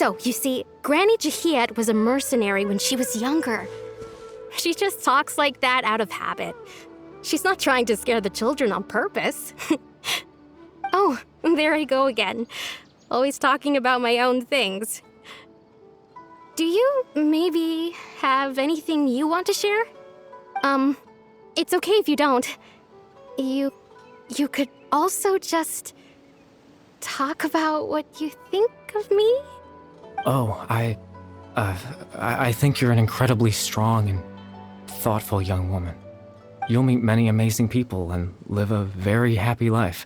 So, you see, Granny Jahiet was a mercenary when she was younger. She just talks like that out of habit. She's not trying to scare the children on purpose. Oh, there I go again. Always talking about my own things. Do you maybe have anything you want to share? It's okay if you don't. You could also just talk about what you think of me? Oh, I think you're an incredibly strong and thoughtful young woman. You'll meet many amazing people and live a very happy life.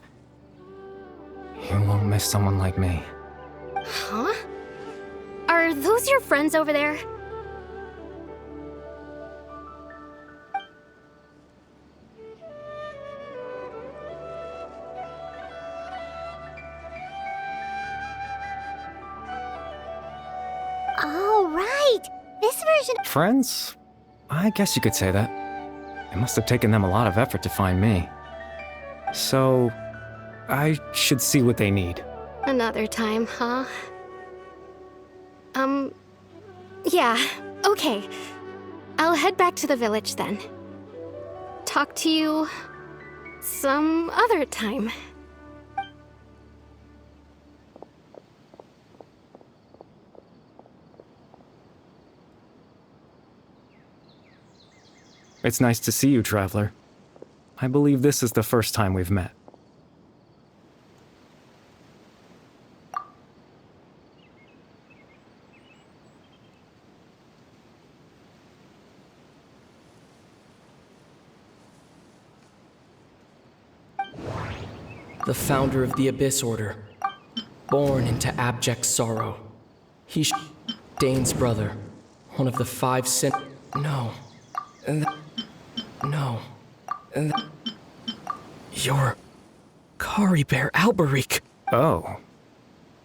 You won't miss someone like me. Huh? Are those your friends over there? Oh, right! This version... Friends? I guess you could say that. It must have taken them a lot of effort to find me. So, I should see what they need. Another time, huh? Yeah, okay. I'll head back to the village then. Talk to you some other time. It's nice to see you, traveler. I believe this is the first time we've met. The founder of the Abyss Order, born into abject sorrow. He's Dane's brother, one of the 5 sin... No. No. You're... Kari Bear Alberic. Oh.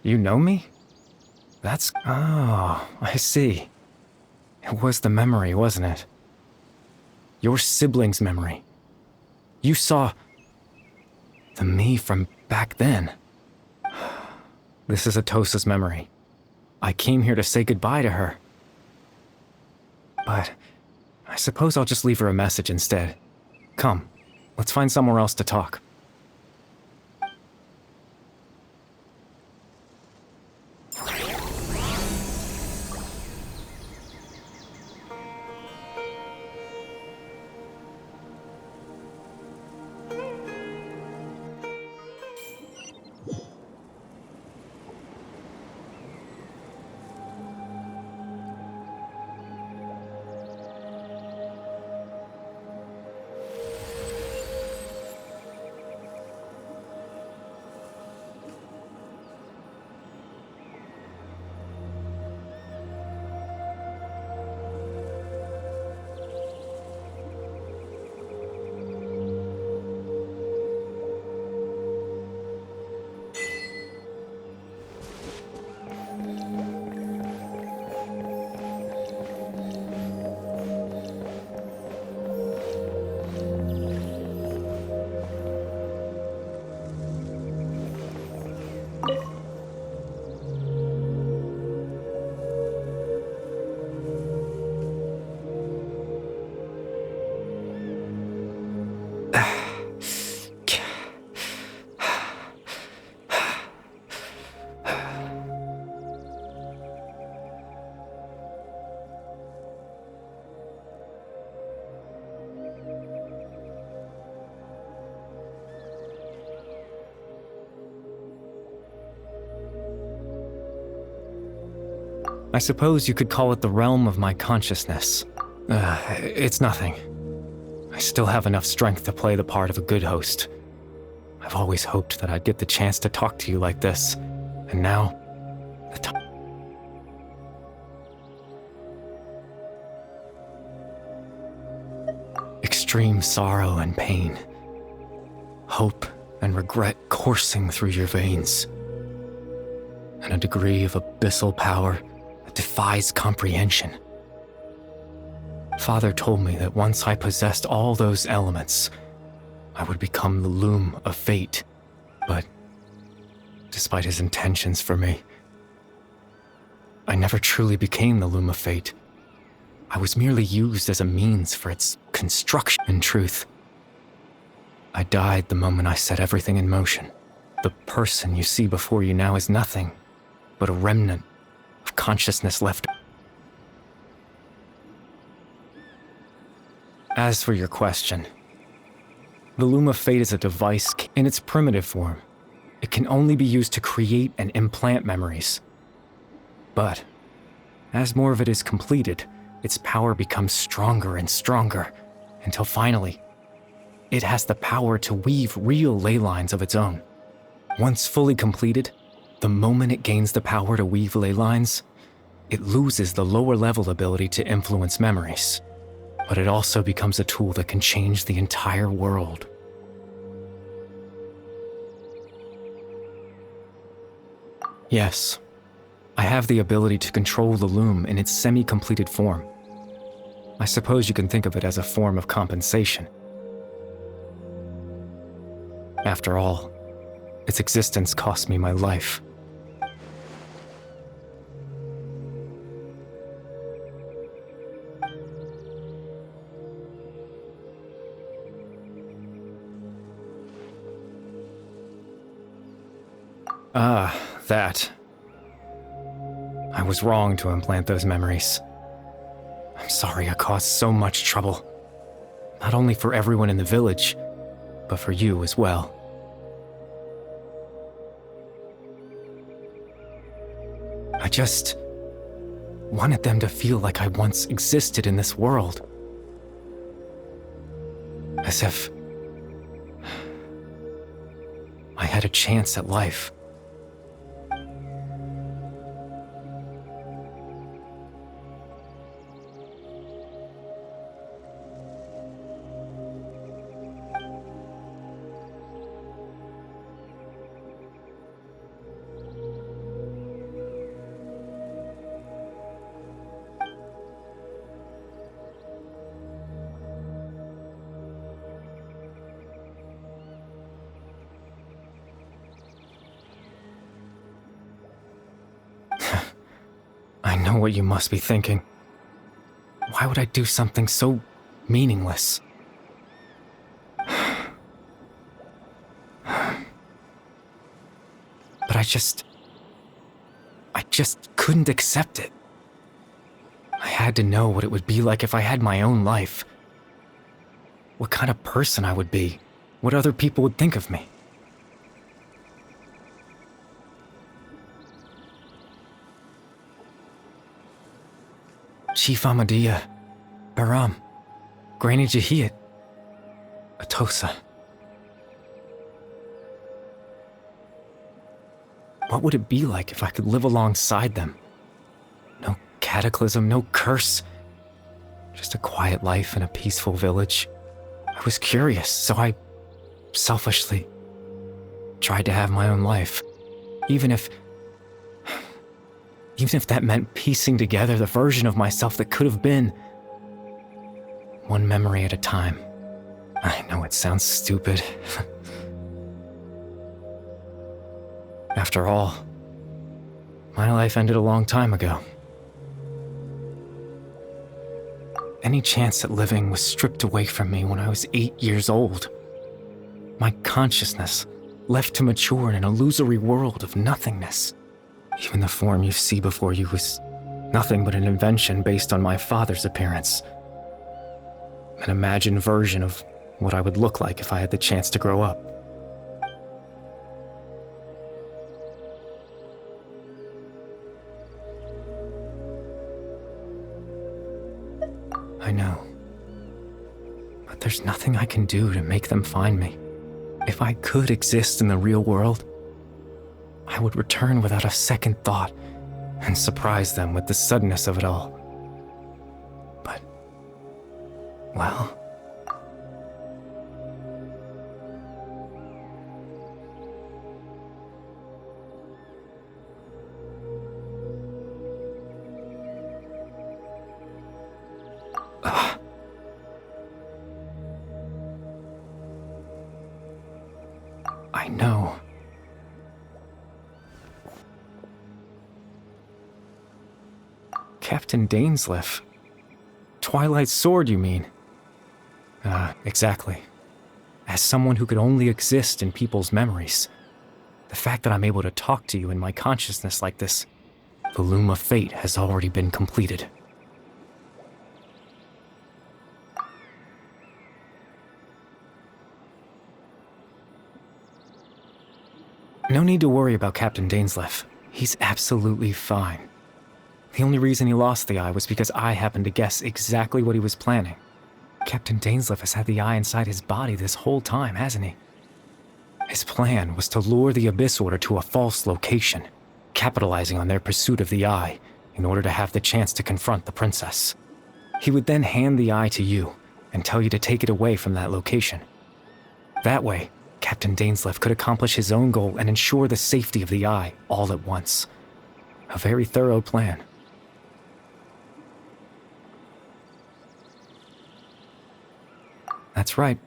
You know me? That's... Oh, I see. It was the memory, wasn't it? Your sibling's memory. You saw... the me from back then. This is Atosa's memory. I came here to say goodbye to her. But I suppose I'll just leave her a message instead. Come, let's find somewhere else to talk. I suppose you could call it the realm of my consciousness. It's nothing. I still have enough strength to play the part of a good host. I've always hoped that I'd get the chance to talk to you like this, and now, the time. Extreme sorrow and pain. Hope and regret coursing through your veins. And a degree of abyssal power that defies comprehension. Father told me that once I possessed all those elements, I would become the loom of fate. But despite his intentions for me, I never truly became the Loom of Fate. I was merely used as a means for its construction. In truth, I died the moment I set everything in motion. The person you see before you now is nothing but a remnant of consciousness left. As for your question, the Loom of Fate is a device in its primitive form. It can only be used to create and implant memories. But as more of it is completed, its power becomes stronger and stronger, until finally, it has the power to weave real ley lines of its own. Once fully completed, the moment it gains the power to weave ley lines, it loses the lower level ability to influence memories. But it also becomes a tool that can change the entire world. Yes, I have the ability to control the loom in its semi-completed form. I suppose you can think of it as a form of compensation. After all, its existence cost me my life. Ah, that. I was wrong to implant those memories. I'm sorry I caused so much trouble. Not only for everyone in the village, but for you as well. I just wanted them to feel like I once existed in this world. As if I had a chance at life. I know what you must be thinking. Why would I do something so meaningless? But I just couldn't accept it. I had to know what it would be like if I had my own life. What kind of person I would be. What other people would think of me. Chief Ahmadiyya, Baram, Granny Jahiyat, Atosa. What would it be like if I could live alongside them? No cataclysm, no curse. Just a quiet life in a peaceful village. I was curious, so I selfishly tried to have my own life. Even if that meant piecing together the version of myself that could have been. One memory at a time. I know it sounds stupid. After all, my life ended a long time ago. Any chance at living was stripped away from me when I was 8 years old. My consciousness left to mature in an illusory world of nothingness. Even the form you see before you was nothing but an invention based on my father's appearance. An imagined version of what I would look like if I had the chance to grow up. I know. But there's nothing I can do to make them find me. If I could exist in the real world, I would return without a second thought and surprise them with the suddenness of it all. But, well... I know. Captain Dainsleif. Twilight Sword, you mean? Exactly. As someone who could only exist in people's memories, the fact that I'm able to talk to you in my consciousness like this, the loom of fate has already been completed. No need to worry about Captain Dainsleif. He's absolutely fine. The only reason he lost the eye was because I happened to guess exactly what he was planning. Captain Dainsleif has had the eye inside his body this whole time, hasn't he? His plan was to lure the Abyss Order to a false location, capitalizing on their pursuit of the eye in order to have the chance to confront the princess. He would then hand the eye to you and tell you to take it away from that location. That way, Captain Dainsleif could accomplish his own goal and ensure the safety of the eye all at once. A very thorough plan. That's right,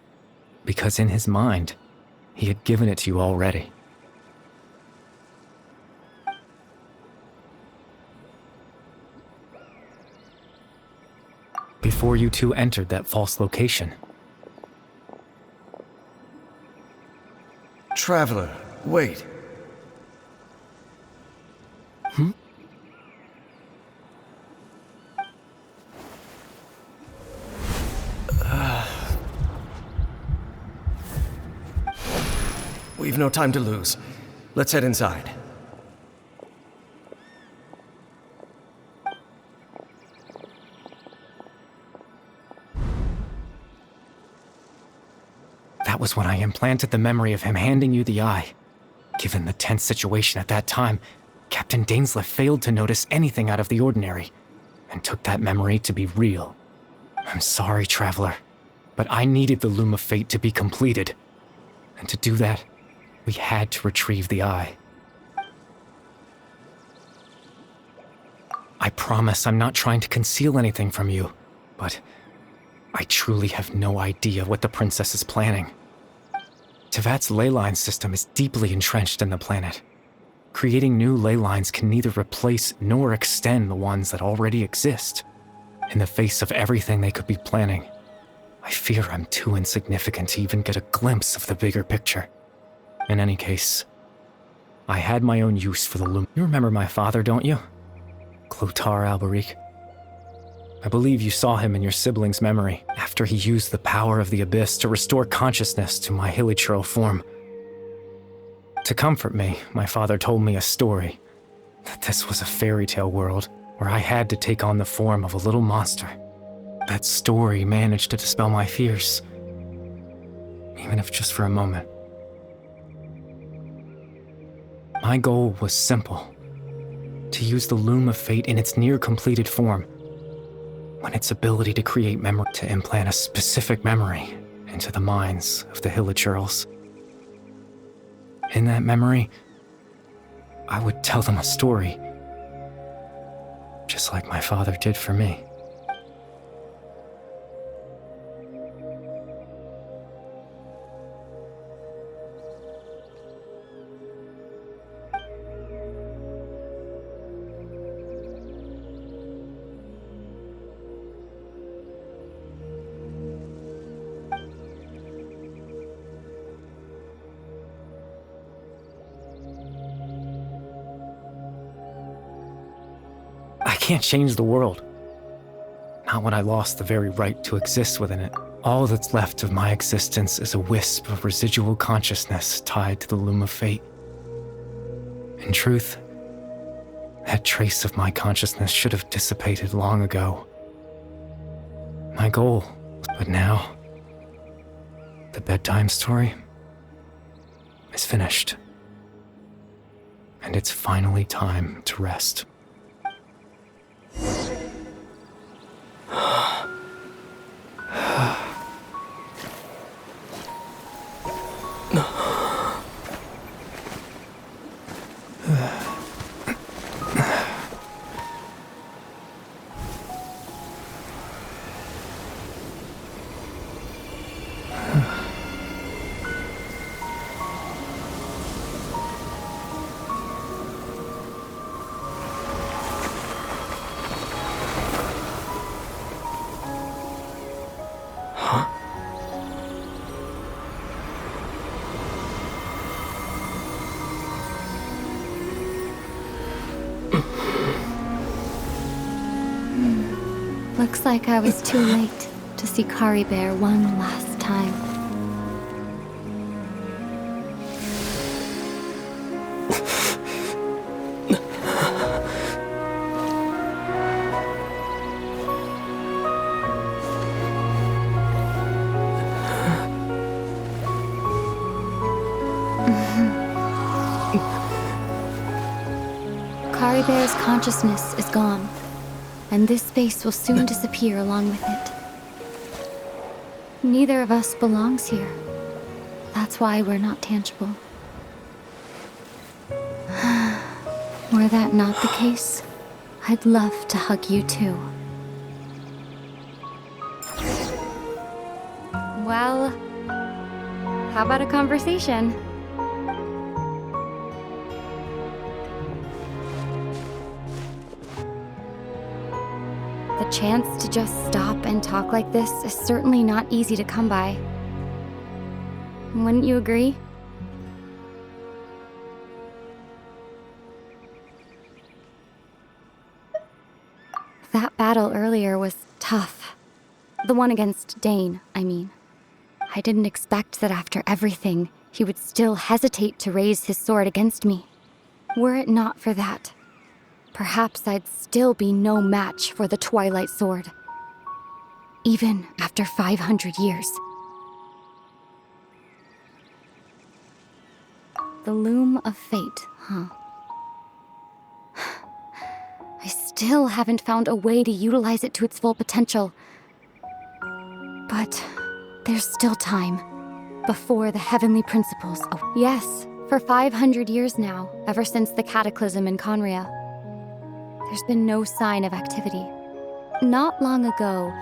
because in his mind, he had given it to you already. Before you two entered that false location. Traveler, wait. We've no time to lose. Let's head inside. That was when I implanted the memory of him handing you the eye. Given the tense situation at that time, Captain Dainsleif failed to notice anything out of the ordinary, and took that memory to be real. I'm sorry, Traveler, but I needed the Loom of Fate to be completed. And to do that, we had to retrieve the eye. I promise I'm not trying to conceal anything from you, but I truly have no idea what the princess is planning. Tevat's ley line system is deeply entrenched in the planet. Creating new ley lines can neither replace nor extend the ones that already exist. In the face of everything they could be planning, I fear I'm too insignificant to even get a glimpse of the bigger picture. In any case, I had my own use for the loom. You remember my father, don't you? Clotar Alberic. I believe you saw him in your sibling's memory after he used the power of the Abyss to restore consciousness to my hilichurl form. To comfort me, my father told me a story, that this was a fairy tale world where I had to take on the form of a little monster. That story managed to dispel my fears, even if just for a moment. My goal was simple, to use the Loom of Fate in its near-completed form, when its ability to create memory, to implant a specific memory into the minds of the hilichurls. In that memory, I would tell them a story, just like my father did for me. I can't change the world. Not when I lost the very right to exist within it. All that's left of my existence is a wisp of residual consciousness tied to the Loom of Fate. In truth, that trace of my consciousness should have dissipated long ago. My goal, but now, the bedtime story is finished. And it's finally time to rest. Looks like I was too late to see Kari Bear one last time. Kari Bear's consciousness is gone, and this space will soon disappear along with it. Neither of us belongs here. That's why we're not tangible. Were that not the case, I'd love to hug you too. Well, how about a conversation? The chance to just stop and talk like this is certainly not easy to come by. Wouldn't you agree? That battle earlier was tough. The one against Dane, I mean. I didn't expect that after everything, he would still hesitate to raise his sword against me. Were it not for that, perhaps I'd still be no match for the Twilight Sword. Even after 500 years. The loom of fate, huh? I still haven't found a way to utilize it to its full potential. But there's still time. Before the heavenly principles. Oh, yes, for 500 years now, ever since the cataclysm in Conria. There's been no sign of activity. Not long ago,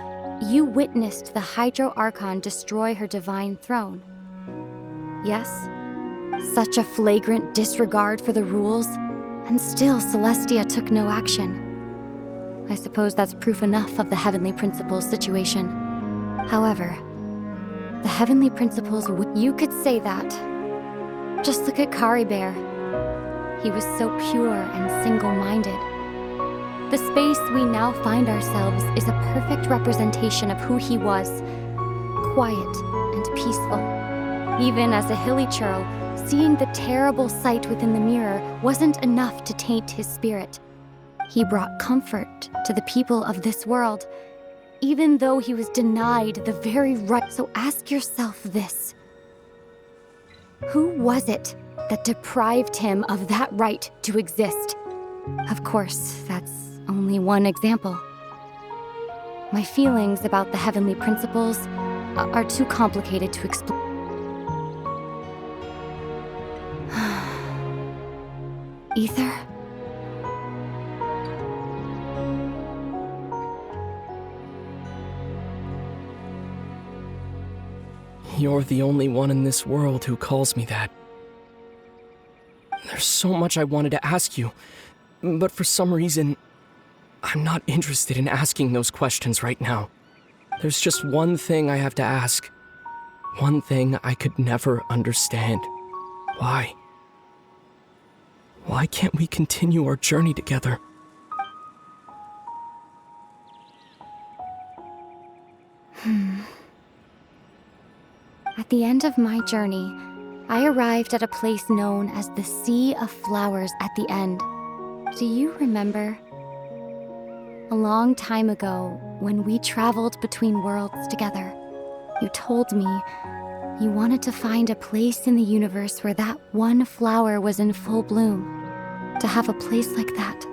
you witnessed the Hydro Archon destroy her divine throne. Yes? Such a flagrant disregard for the rules, and still Celestia took no action. I suppose that's proof enough of the Heavenly Principles situation. However, the Heavenly Principles you could say that. Just look at Kari Bear. He was so pure and single-minded. The space we now find ourselves is a perfect representation of who he was. Quiet and peaceful. Even as a hilly churl, seeing the terrible sight within the mirror wasn't enough to taint his spirit. He brought comfort to the people of this world, even though he was denied the very right. So ask yourself this. Who was it that deprived him of that right to exist? Of course, that's only one example. My feelings about the Heavenly Principles are too complicated to explain. Ether? You're the only one in this world who calls me that. There's so much I wanted to ask you, but for some reason, I'm not interested in asking those questions right now. There's just one thing I have to ask. One thing I could never understand. Why? Why can't we continue our journey together? At the end of my journey, I arrived at a place known as the Sea of Flowers at the end. Do you remember? A long time ago, when we traveled between worlds together, you told me you wanted to find a place in the universe where that one flower was in full bloom. To have a place like that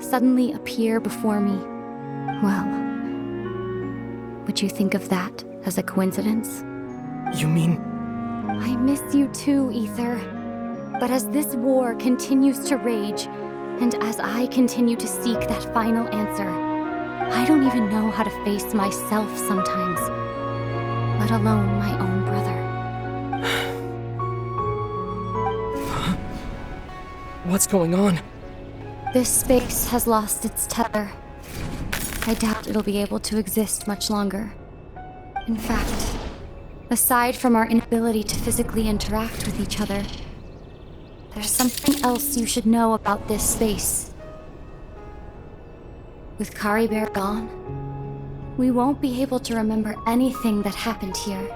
suddenly appear before me. Well, would you think of that as a coincidence? You mean... I miss you too, Ether. But as this war continues to rage, and as I continue to seek that final answer, I don't even know how to face myself sometimes, let alone my own brother. What's going on? This space has lost its tether. I doubt it'll be able to exist much longer. In fact, aside from our inability to physically interact with each other, there's something else you should know about this space. With Kari Bear gone, we won't be able to remember anything that happened here.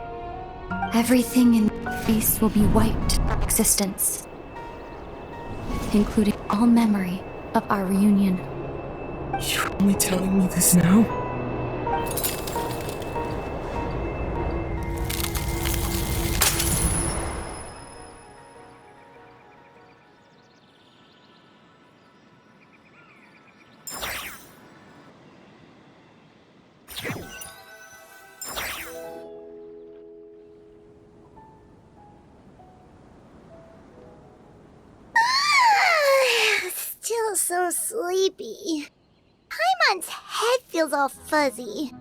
Everything in space will be wiped from existence, including all memory of our reunion. You're only telling me this now? Still so sleepy. Paimon's head feels all fuzzy.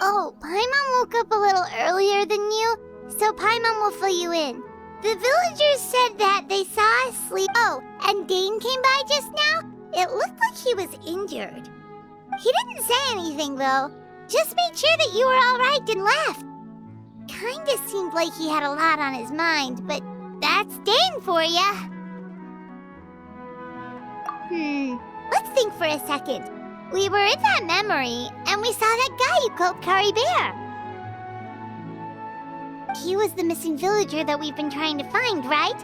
Oh, Paimon woke up a little earlier than you, so Paimon will fill you in. The villagers said that they saw us sleep. Oh, and Dane came by just now. It looked like he was injured. He didn't say anything, though. Just made sure that you were alright and left. Kinda seemed like he had a lot on his mind, but that's Dane for ya. Let's think for a second. We were in that memory, and we saw that guy you called Kari Bear. He was the missing villager that we've been trying to find, right?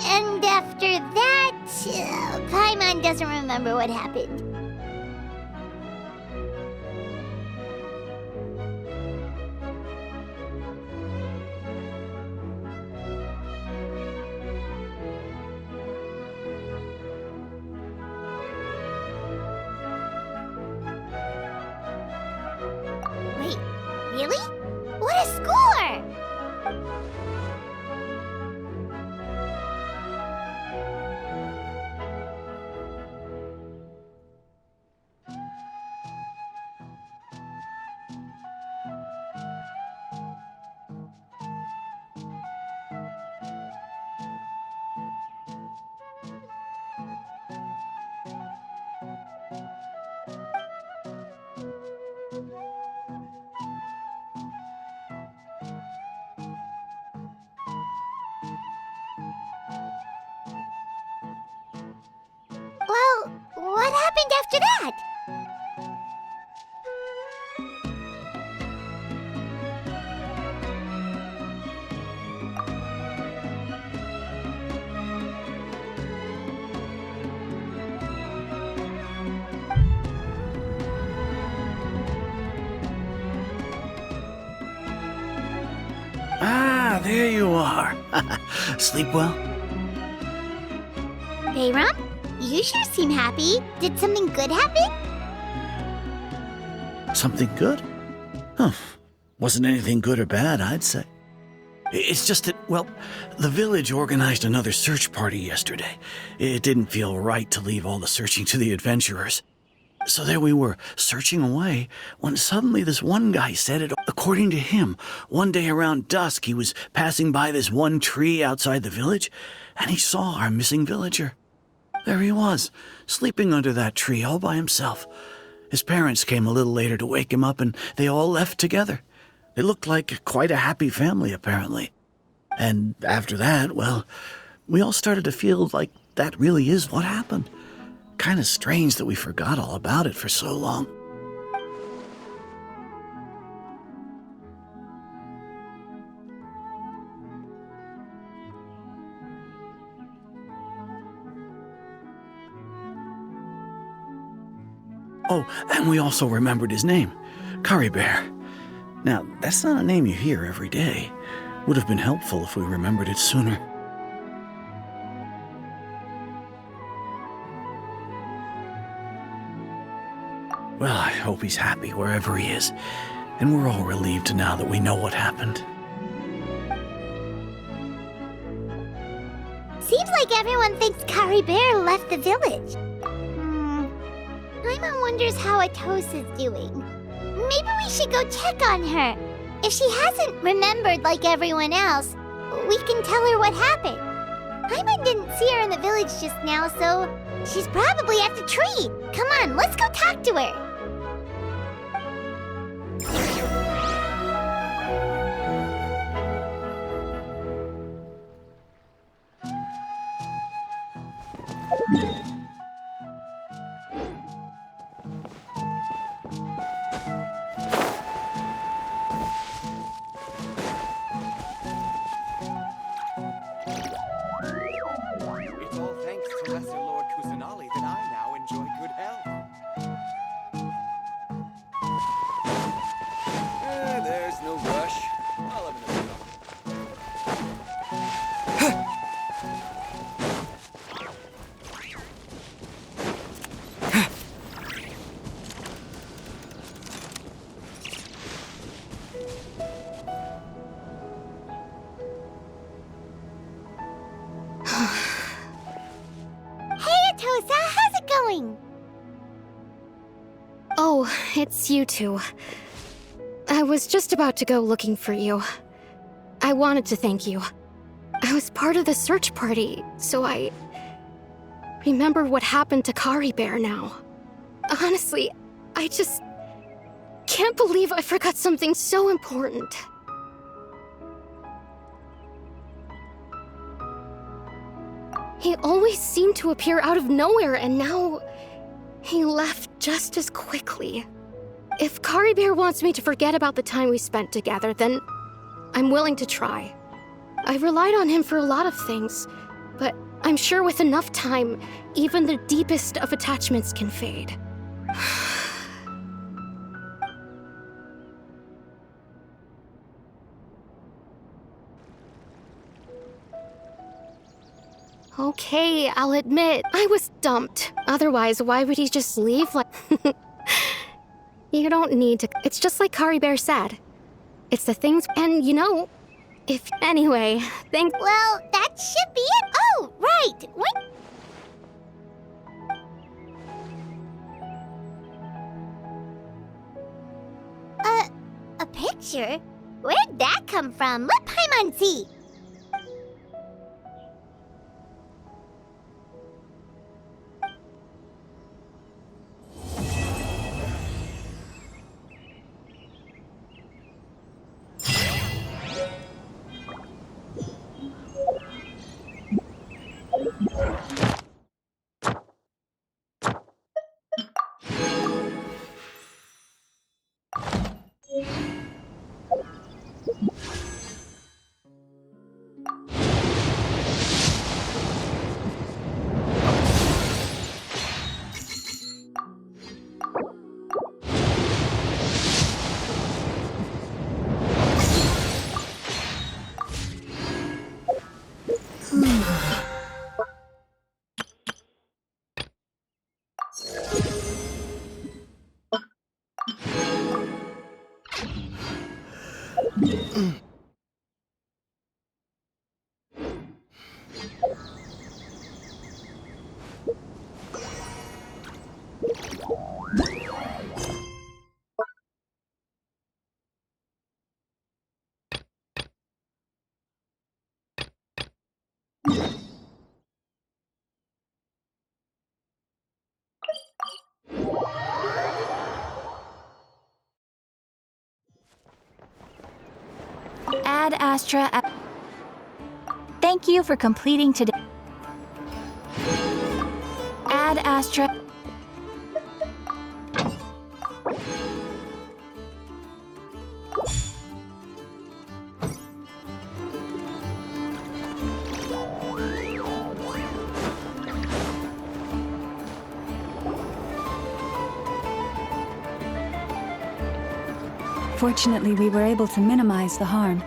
And after that, Paimon doesn't remember what happened. Wait, really? What a score! Well, what happened after that? Ah, there you are. Sleep well? Bayram? You sure seem happy. Did something good happen? Something good? Huh. Wasn't anything good or bad, I'd say. It's just that, well, the village organized another search party yesterday. It didn't feel right to leave all the searching to the adventurers. So there we were, searching away, when suddenly this one guy said it. According to him, one day around dusk he was passing by this one tree outside the village, and he saw our missing villager. There he was, sleeping under that tree all by himself. His parents came a little later to wake him up, and they all left together. They looked like quite a happy family, apparently. And after that, well, we all started to feel like that really is what happened. Kind of strange that we forgot all about it for so long. Oh, and we also remembered his name, Kari Bear. Now, that's not a name you hear every day. Would have been helpful if we remembered it sooner. Well, I hope he's happy wherever he is, and we're all relieved now that we know what happened. Seems like everyone thinks Kari Bear left the village. Paimon wonders how Atos is doing. Maybe we should go check on her. If she hasn't remembered like everyone else, we can tell her what happened. Paimon didn't see her in the village just now, so she's probably at the tree. Come on, let's go talk to her. Oh, it's you two. I was just about to go looking for you. I wanted to thank you. I was part of the search party, so I remember what happened to Kari Bear now. Honestly, I just can't believe I forgot something so important. He always seemed to appear out of nowhere, and now he left just as quickly. If Kari Bear wants me to forget about the time we spent together, then I'm willing to try. I relied on him for a lot of things, but I'm sure with enough time, even the deepest of attachments can fade. Okay, I'll admit, I was dumped. Otherwise, why would he just leave like... You don't need to... It's just like Kari Bear said. It's the things... And, you know, if... Anyway, thank... Well, that should be it. Oh, right. What? A picture? Where'd that come from? Let Paimon see. Ad Astra. Thank you for completing today. Ad Astra. Fortunately, we were able to minimize the harm.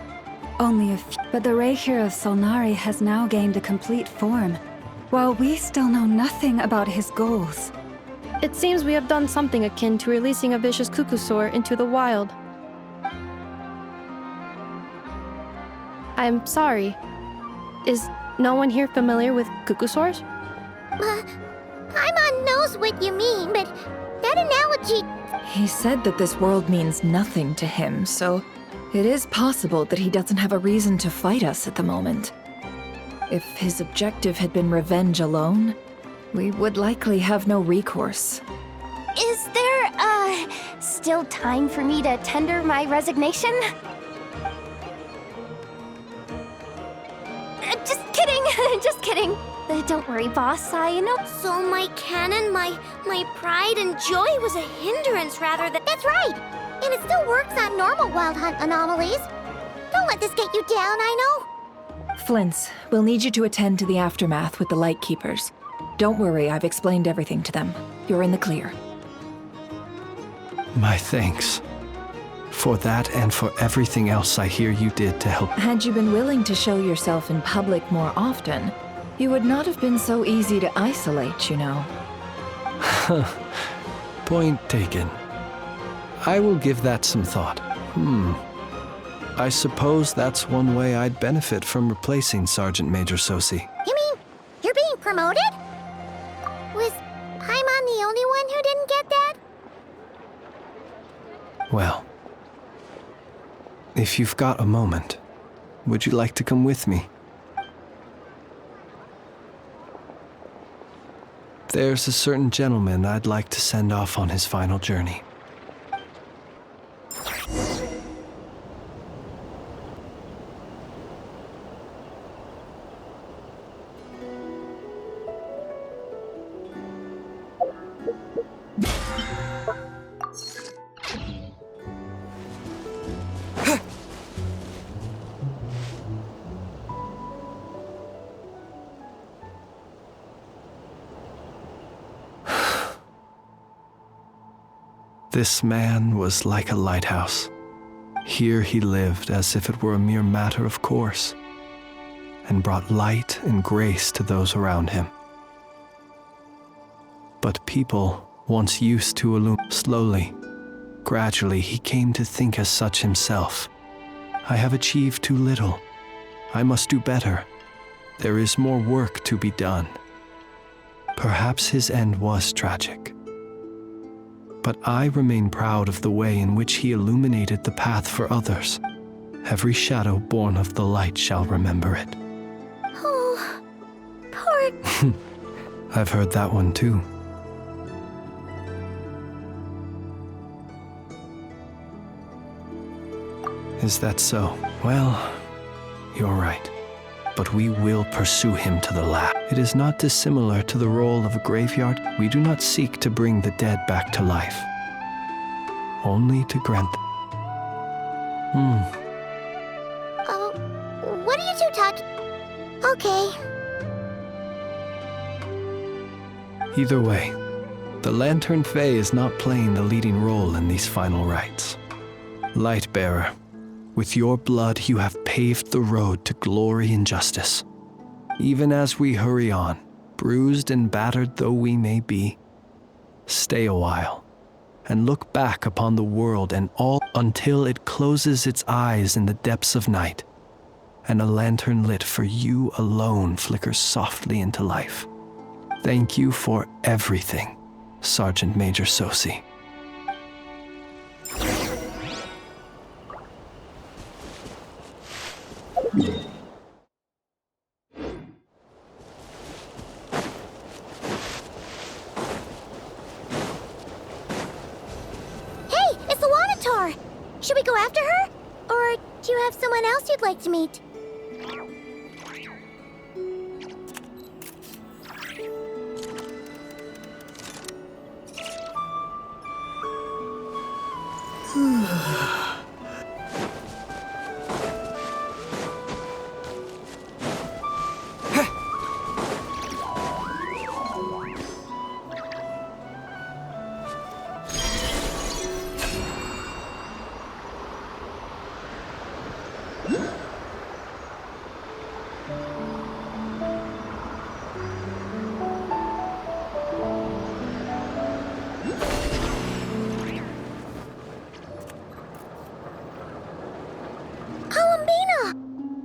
Only a few, but the Reikir of Solnari has now gained a complete form, while we still know nothing about his goals. It seems we have done something akin to releasing a vicious Kukusaur into the wild. I'm sorry. Is no one here familiar with Kukusaurs? Paimon knows what you mean, but that analogy... He said that this world means nothing to him, so it is possible that he doesn't have a reason to fight us at the moment. If his objective had been revenge alone, we would likely have no recourse. Is there, still time for me to tender my resignation? Just kidding, just kidding. Don't worry, boss, I know. So my canon, my pride and joy was a hindrance rather than... That's right! And it still works on normal Wild Hunt anomalies. Don't let this get you down, I know. Flint's, we'll need you to attend to the aftermath with the Lightkeepers. Don't worry, I've explained everything to them. You're in the clear. My thanks. For that and for everything else I hear you did to help. Had you been willing to show yourself in public more often, you would not have been so easy to isolate, you know. Point taken. I will give that some thought. I suppose that's one way I'd benefit from replacing Sergeant Major Sosi. You mean you're being promoted? Was Paimon the only one who didn't get that? Well, if you've got a moment, would you like to come with me? There's a certain gentleman I'd like to send off on his final journey. This man was like a lighthouse. Here he lived as if it were a mere matter of course, and brought light and grace to those around him. But people, once used to illumine, slowly, gradually he came to think as such himself. I have achieved too little. I must do better. There is more work to be done. Perhaps his end was tragic. But I remain proud of the way in which he illuminated the path for others. Every shadow born of the light shall remember it. Oh, poor... I've heard that one too. Is that so? Well, you're right. But we will pursue him to the last. It is not dissimilar to the role of a graveyard. We do not seek to bring the dead back to life, only to grant them. What are you two talking? Okay. Either way, the Lantern Fae is not playing the leading role in these final rites. Lightbearer, with your blood you have paved the road to glory and justice. Even as we hurry on, bruised and battered though we may be, stay a while and look back upon the world and all until it closes its eyes in the depths of night, and a lantern lit for you alone flickers softly into life. Thank you for everything, Sergeant Major Sosi. Should we go after her? Or do you have someone else you'd like to meet?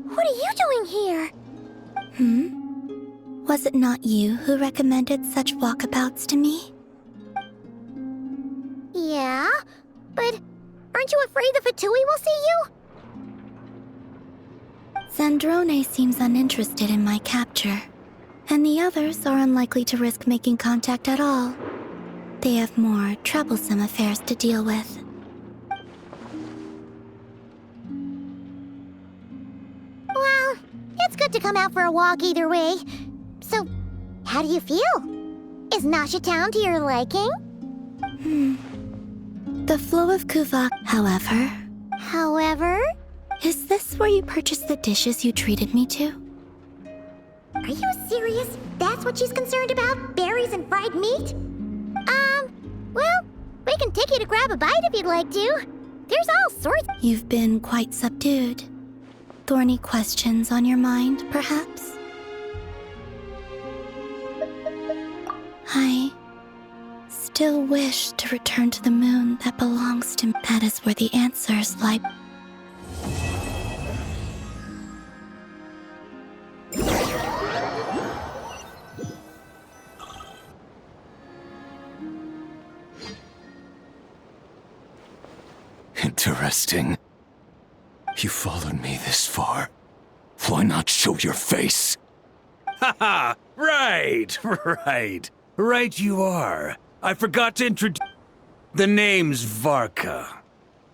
What are you doing here? Was it not you who recommended such walkabouts to me? Yeah, but aren't you afraid the Fatui will see you? Zandrone seems uninterested in my capture, and the others are unlikely to risk making contact at all. They have more troublesome affairs to deal with. Well, it's good to come out for a walk either way. So, how do you feel? Is Nasha Town to your liking? The flow of Kuvok, however... However? Is this where you purchased the dishes you treated me to? Are you serious? That's what she's concerned about? Berries and fried meat? Well, we can take you to grab a bite if you'd like to. There's all sorts... You've been quite subdued. Thorny questions on your mind, perhaps? I still wish to return to the moon that belongs to me. That is where the answers lie. Interesting. You followed me this far. Why not show your face? Haha! Right! Right you are. I forgot to introduce... The name's Varka,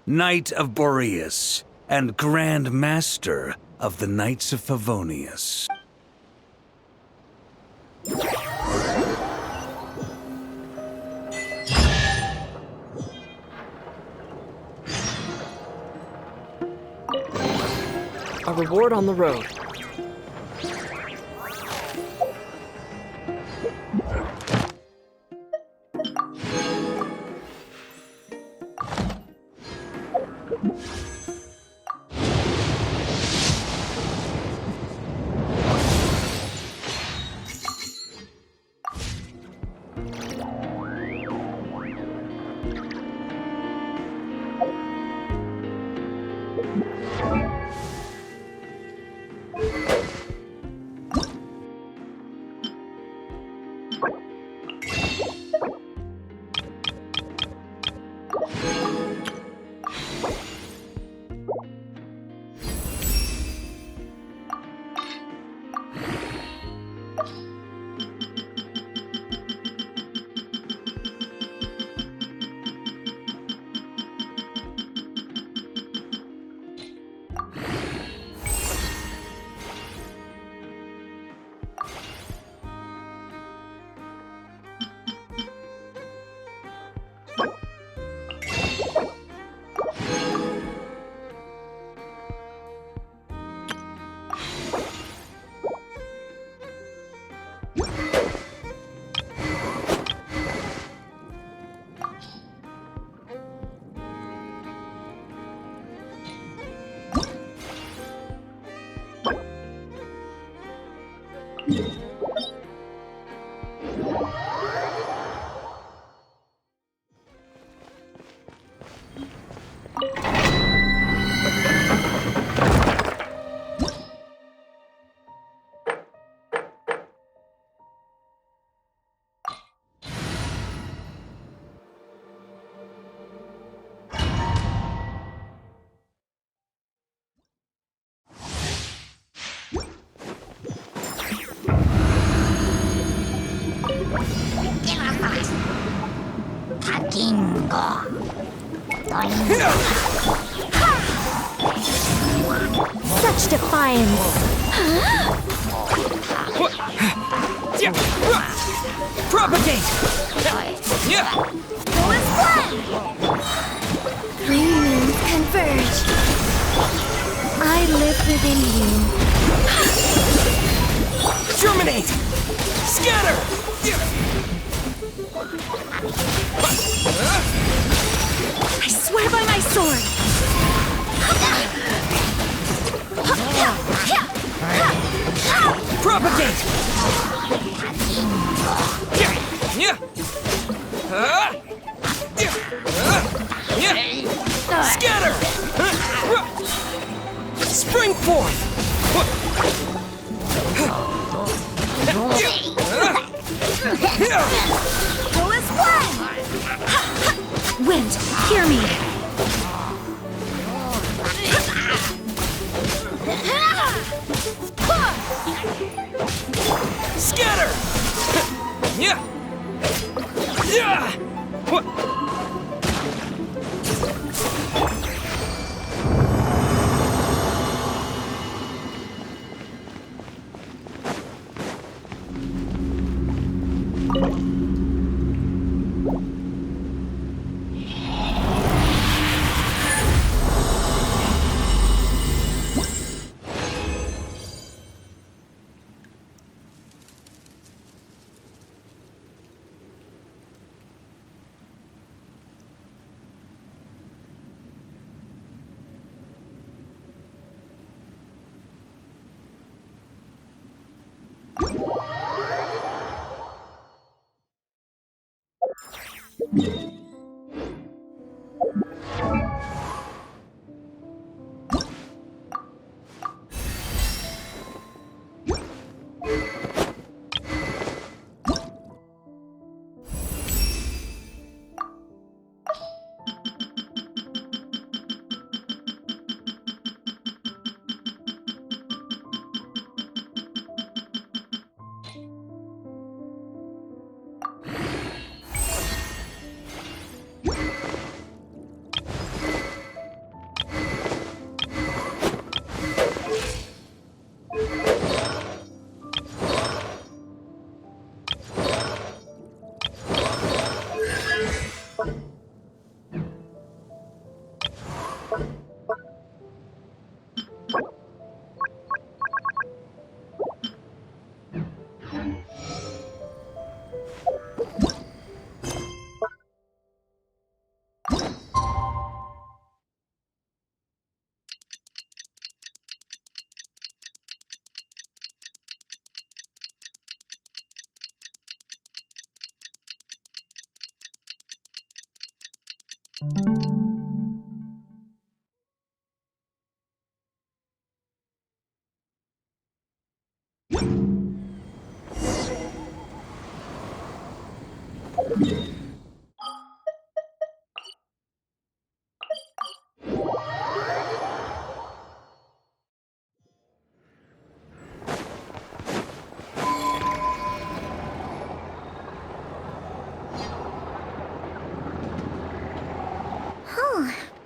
Knight of Boreas, and Grand Master of the Knights of Favonius. A reward on the road. Such defiance. Propagate! Three moons converge. I live within you. Germinate! Scatter! I swear by my sword. Propagate! Scatter! Spring forth! Wind, hear me. Scatter!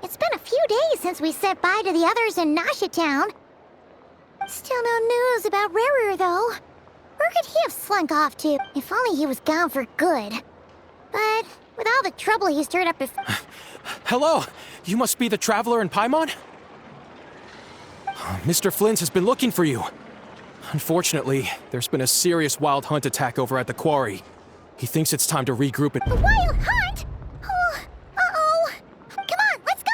It's been a few days since we said bye to the others in Nasha Town. Still no news about Rarer, though. Where could he have slunk off to? If only he was gone for good. But with all the trouble he stirred up before... Hello! You must be the traveler in Paimon? Mr. Flynn has been looking for you. Unfortunately, there's been a serious wild hunt attack over at the quarry. He thinks it's time to regroup and... A wild hunt? Oh, uh-oh. Come on, let's go!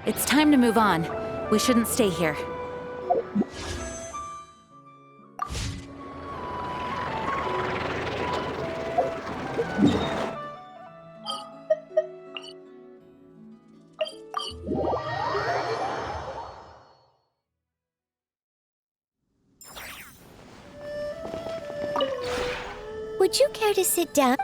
It's time to move on. We shouldn't stay here. Would you care to sit down?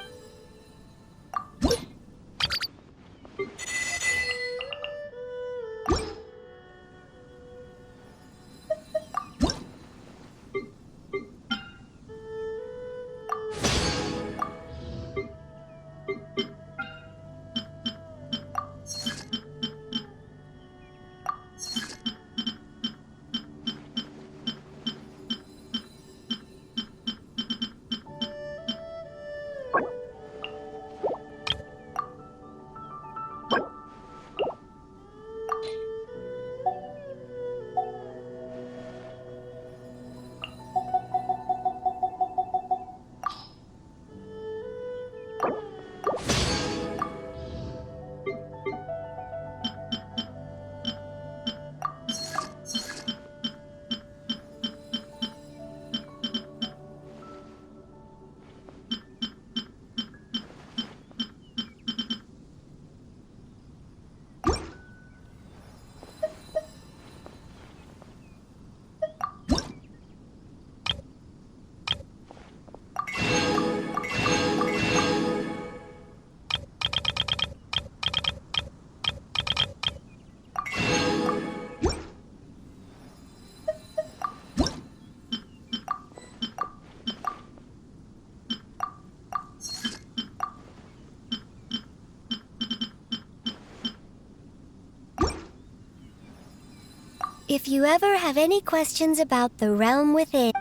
If you ever have any questions about the realm within...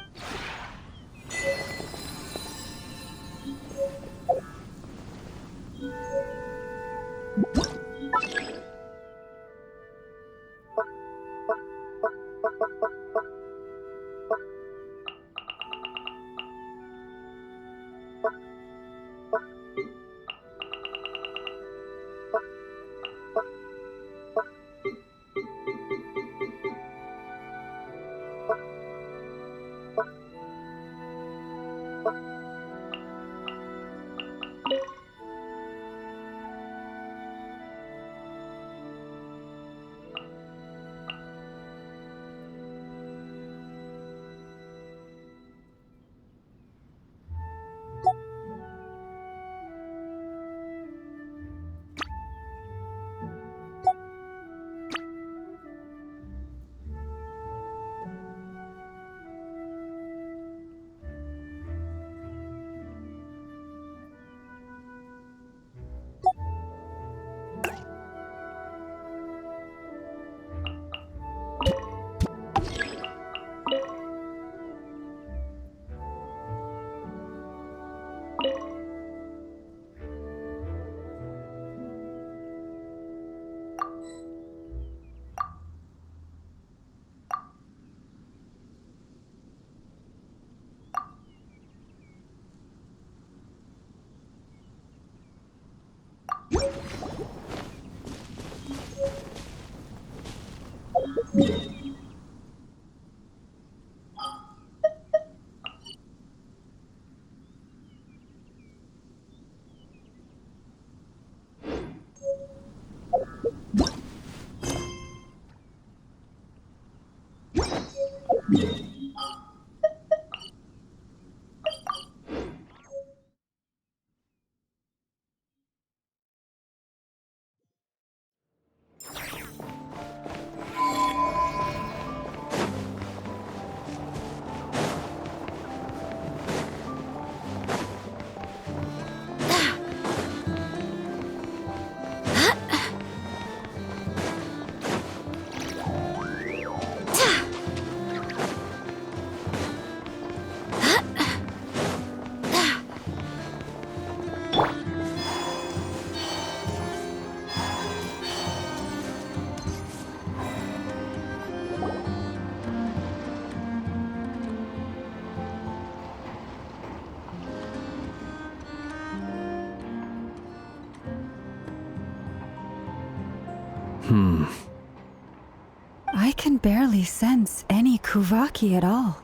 I can barely sense any Kuvaki at all.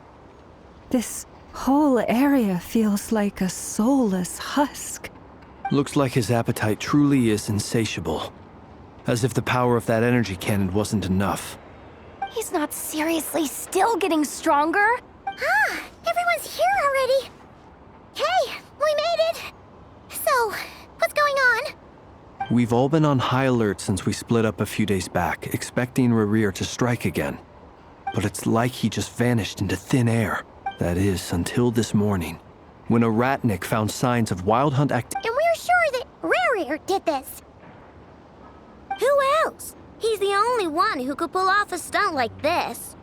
This whole area feels like a soulless husk. Looks like his appetite truly is insatiable. As if the power of that energy cannon wasn't enough. He's not seriously still getting stronger? Ah, everyone's here already. Hey, we made it. So, what's going on? We've all been on high alert since we split up a few days back, expecting Rerir to strike again. But it's like he just vanished into thin air. That is, until this morning, when a ratnik found signs of wild hunt activity. And we're sure that Rerir did this. Who else? He's the only one who could pull off a stunt like this.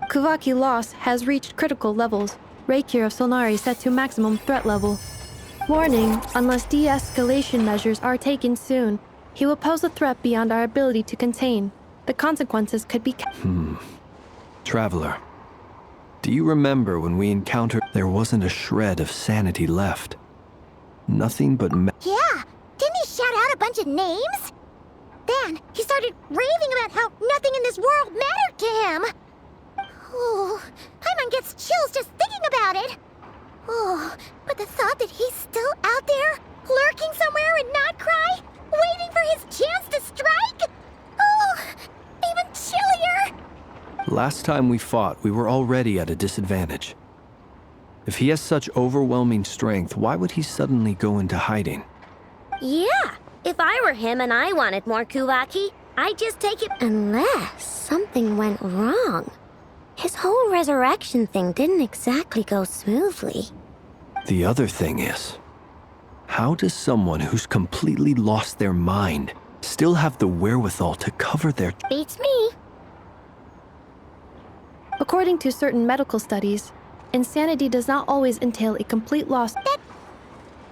Kuvaki loss has reached critical levels. Reikir of Solnari set to maximum threat level. Warning, unless de-escalation measures are taken soon, he will pose a threat beyond our ability to contain. The consequences could be... Traveler, do you remember when we encountered... There wasn't a shred of sanity left. Nothing but... Yeah, didn't he shout out a bunch of names? Then he started raving about how nothing in this world mattered to him. Oh, Paimon gets chills just thinking about it. Oh, but the thought that he's still out there, lurking somewhere in Notcry, waiting for his chance to strike? Oh, even chillier! Last time we fought, we were already at a disadvantage. If he has such overwhelming strength, why would he suddenly go into hiding? Yeah, if I were him and I wanted more Kuvaki, I'd just take it. Unless something went wrong. His whole resurrection thing didn't exactly go smoothly. The other thing is, how does someone who's completely lost their mind still have the wherewithal to cover their... Beats me. According to certain medical studies, insanity does not always entail a complete loss. That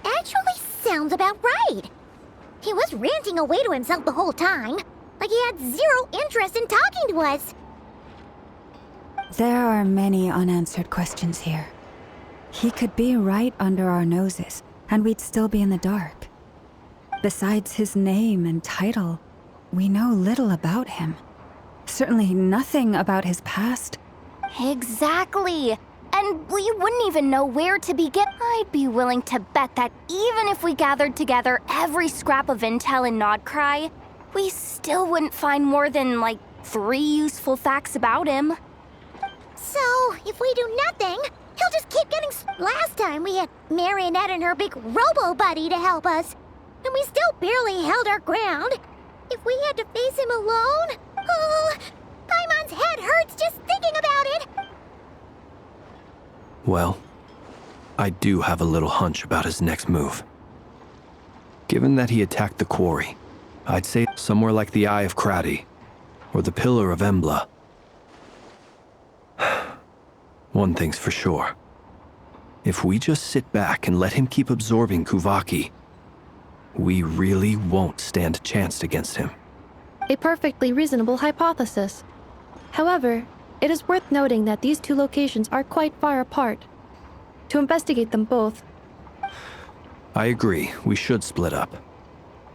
actually sounds about right. He was ranting away to himself the whole time, like he had zero interest in talking to us. There are many unanswered questions here. He could be right under our noses, and we'd still be in the dark. Besides his name and title, we know little about him. Certainly nothing about his past. Exactly. And we wouldn't even know where to begin. I'd be willing to bet that even if we gathered together every scrap of intel in Nodcry, we still wouldn't find more than, like, 3 useful facts about him. So, if we do nothing, he'll just keep getting... Last time we had Marionette and her big robo-buddy to help us, and we still barely held our ground. If we had to face him alone... Oh, Paimon's head hurts just thinking about it! Well, I do have a little hunch about his next move. Given that he attacked the quarry, I'd say somewhere like the Eye of Krati, or the Pillar of Embla. One thing's for sure. If we just sit back and let him keep absorbing Kuvaki, we really won't stand a chance against him. A perfectly reasonable hypothesis. However, it is worth noting that these two locations are quite far apart. To investigate them both... I agree, we should split up.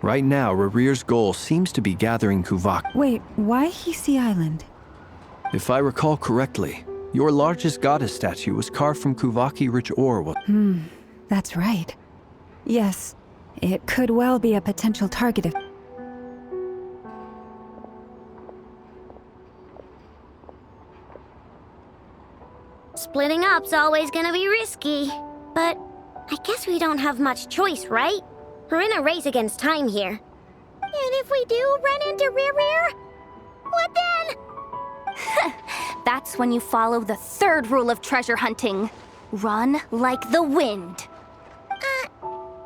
Right now, Rarir's goal seems to be gathering Kuvak. Wait, why Hisi Island? If I recall correctly, your largest goddess statue was carved from Kuvaki-rich ore. That's right. Yes, it could well be a potential target of... Splitting up's always gonna be risky. But I guess we don't have much choice, right? We're in a race against time here. And if we do run into Ririr, what then? That's when you follow the third rule of treasure hunting. Run like the wind.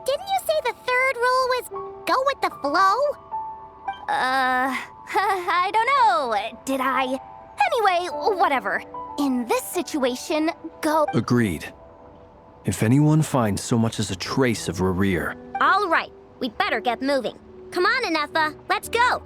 Didn't you say the third rule was go with the flow? I don't know. Did I? Anyway, whatever. In this situation, go... Agreed. If anyone finds so much as a trace of Rarir... All right, we better get moving. Come on, Anetha, let's go.